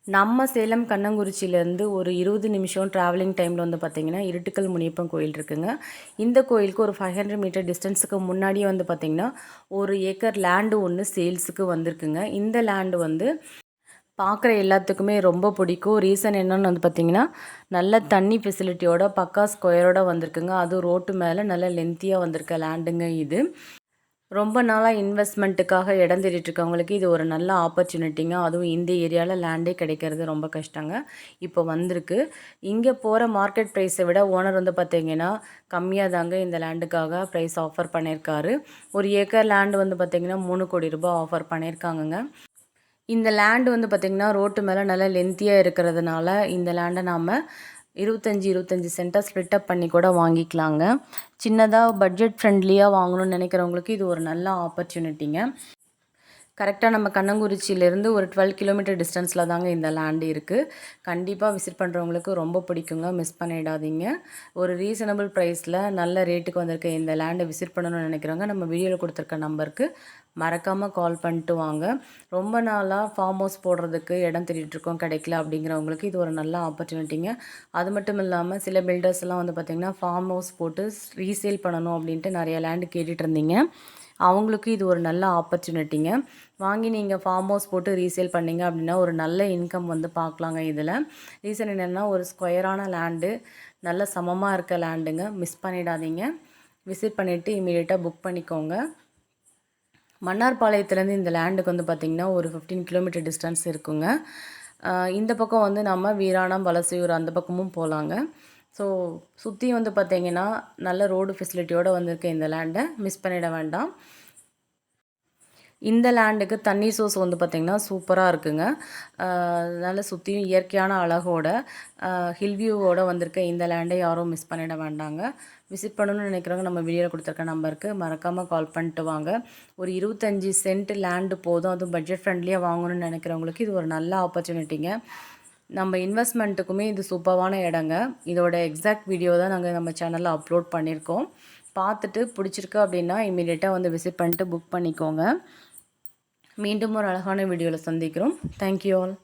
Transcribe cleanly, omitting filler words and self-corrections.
நம்ம சேலம் கண்ணங்குறிச்சியிலேருந்து ஒரு 20 நிமிஷம் ட்ராவலிங் டைமில் வந்து பார்த்திங்கன்னா இருட்டுக்கல் முனியப்பன் கோயில் இருக்குங்க. இந்த கோயிலுக்கு ஒரு 500 மீட்டர் டிஸ்டன்ஸுக்கு முன்னாடியே வந்து பார்த்திங்கன்னா 1 ஏக்கர் லேண்டு ஒன்று சேல்ஸுக்கு வந்திருக்குங்க. இந்த லேண்டு வந்து பார்க்குற எல்லாத்துக்குமே ரொம்ப பிடிக்கும். ரீசன் என்னன்னு வந்து பார்த்திங்கன்னா நல்ல தண்ணி ஃபெசிலிட்டியோட பக்கா ஸ்கொயரோட வந்திருக்குங்க. அதுவும் ரோட்டு மேலே நல்ல லென்த்தியாக வந்திருக்க லேண்டுங்க இது. ரொம்ப நாளாக இன்வெஸ்ட்மெண்ட்டுக்காக இடம் தேடிட்டு இருக்கவங்களுக்கு இது ஒரு நல்ல ஆப்பர்ச்சுனிட்டிங்க. அதுவும் இந்த ஏரியாவில் லேண்டே கிடைக்கிறது ரொம்ப கஷ்டங்க. இப்போ வந்திருக்கு. இங்கே போகிற மார்க்கெட் ப்ரைஸை விட ஓனர் வந்து பார்த்திங்கன்னா கம்மியாக தாங்க இந்த லேண்டுக்காக ப்ரைஸ் ஆஃபர் பண்ணியிருக்காரு. 1 ஏக்கர் லேண்டு வந்து பார்த்திங்கன்னா 3 கோடி ரூபாய் ஆஃபர் பண்ணியிருக்காங்கங்க. இந்த லேண்டு வந்து பார்த்திங்கன்னா ரோட்டு மேலே நல்லா லென்த்தியாக இருக்கிறதுனால இந்த லேண்டை நாம் 25 சென்ட்டாக ஸ்ப்ளிட்டப் பண்ணி கூட வாங்கிக்கலாங்க. சின்னதாக பட்ஜெட் ஃப்ரெண்ட்லியாக வாங்கணும்னு நினைக்கிறவங்களுக்கு இது ஒரு நல்ல ஆப்பர்ச்சுனிட்டிங்க. கரெக்டாக நம்ம கண்ணங்குறிச்சியிலேருந்து ஒரு 12 கிலோமீட்டர் டிஸ்டன்ஸில் தாங்க இந்த லேண்டு இருக்குது. கண்டிப்பாக விசிட் பண்ணுறவங்களுக்கு ரொம்ப பிடிக்குங்க. மிஸ் பண்ணிடாதீங்க. ஒரு ரீசனபிள் ப்ரைஸில் நல்ல ரேட்டுக்கு வந்திருக்க இந்த லேண்டை விசிட் பண்ணணும்னு நினைக்கிறவங்க நம்ம வீடியோவில் கொடுத்துருக்க நம்பருக்கு மறக்காமல் கால் பண்ணிட்டு வாங்க. ரொம்ப நாளாக ஃபார்ம் ஹவுஸ் போடுறதுக்கு இடம் தேடிட்டுருக்கோம் கிடைக்கல அப்படிங்கிறவங்களுக்கு இது ஒரு நல்ல ஆப்பர்ச்சுனிட்டிங்க. அது மட்டும் இல்லாமல் சில பில்டர்ஸ்லாம் வந்து பார்த்திங்கன்னா ஃபார்ம் ஹவுஸ் போட்டு ரீசேல் பண்ணணும் அப்படின்ட்டு நிறைய லேண்டு கேட்டுட்டு இருந்தீங்க. அவங்களுக்கு இது ஒரு நல்ல ஆப்பர்ச்சுனிட்டிங்க. வாங்கி நீங்கள் ஃபார்ம் ஹவுஸ் போட்டு ரீசேல் பண்ணிங்க அப்படின்னா ஒரு நல்ல இன்கம் வந்து பார்க்கலாங்க. இதில் ரீசன் என்னென்னா ஒரு ஸ்கொயரான லேண்டு, நல்ல சமமாக இருக்க லேண்டுங்க. மிஸ் பண்ணிடாதீங்க. விசிட் பண்ணிவிட்டு இமீடியட்டாக புக் பண்ணிக்கோங்க. மன்னார்பாளையத்துலேருந்து இந்த லேண்டுக்கு வந்து பார்த்திங்கன்னா ஒரு 15 கிலோமீட்டர் டிஸ்டன்ஸ் இருக்குங்க. இந்த பக்கம் வந்து நம்ம வீராணம் வலசையூர் அந்த பக்கமும் போகலாங்க. ஸோ சுற்றி வந்து பார்த்திங்கன்னா நல்ல ரோடு ஃபெசிலிட்டியோடு வந்திருக்க இந்த லேண்டை மிஸ் பண்ணிட வேண்டாம். இந்த லேண்டுக்கு தண்ணி சோர்ஸ் வந்து பார்த்திங்கன்னா சூப்பராக இருக்குங்க. நல்ல சுற்றியும் இயற்கையான அழகோட ஹில் வியூவோடு வந்திருக்க இந்த லேண்டை யாரும் மிஸ் பண்ணிட வேண்டாங்க. விசிட் பண்ணணும்னு நினைக்கிறவங்க நம்ம வீடியோவில் கொடுத்துருக்க நம்பருக்கு மறக்காமல் கால் பண்ணிட்டு வாங்க. ஒரு 25 சென்ட் லேண்டு போதும். அதுவும் பட்ஜெட் ஃப்ரெண்ட்லியாக வாங்கணும்னு நினைக்கிறவங்களுக்கு இது ஒரு நல்ல ஆப்பர்ச்சுனிட்டிங்க. நம்ம இன்வெஸ்ட்மெண்ட்டுக்குமே இது சூப்பரான இடங்க. இதோட எக்ஸாக்ட் வீடியோ தான் நாங்கள் நம்ம சேனலில் அப்லோட் பண்ணியிருக்கோம். பார்த்துட்டு பிடிச்சிருக்கு அப்படின்னா இமீடியட்டாக வந்து விசிட் பண்ணிட்டு புக் பண்ணிக்கோங்க. மீண்டும் ஒரு அழகான வீடியோவில் சந்திக்கிறோம். Thank you all.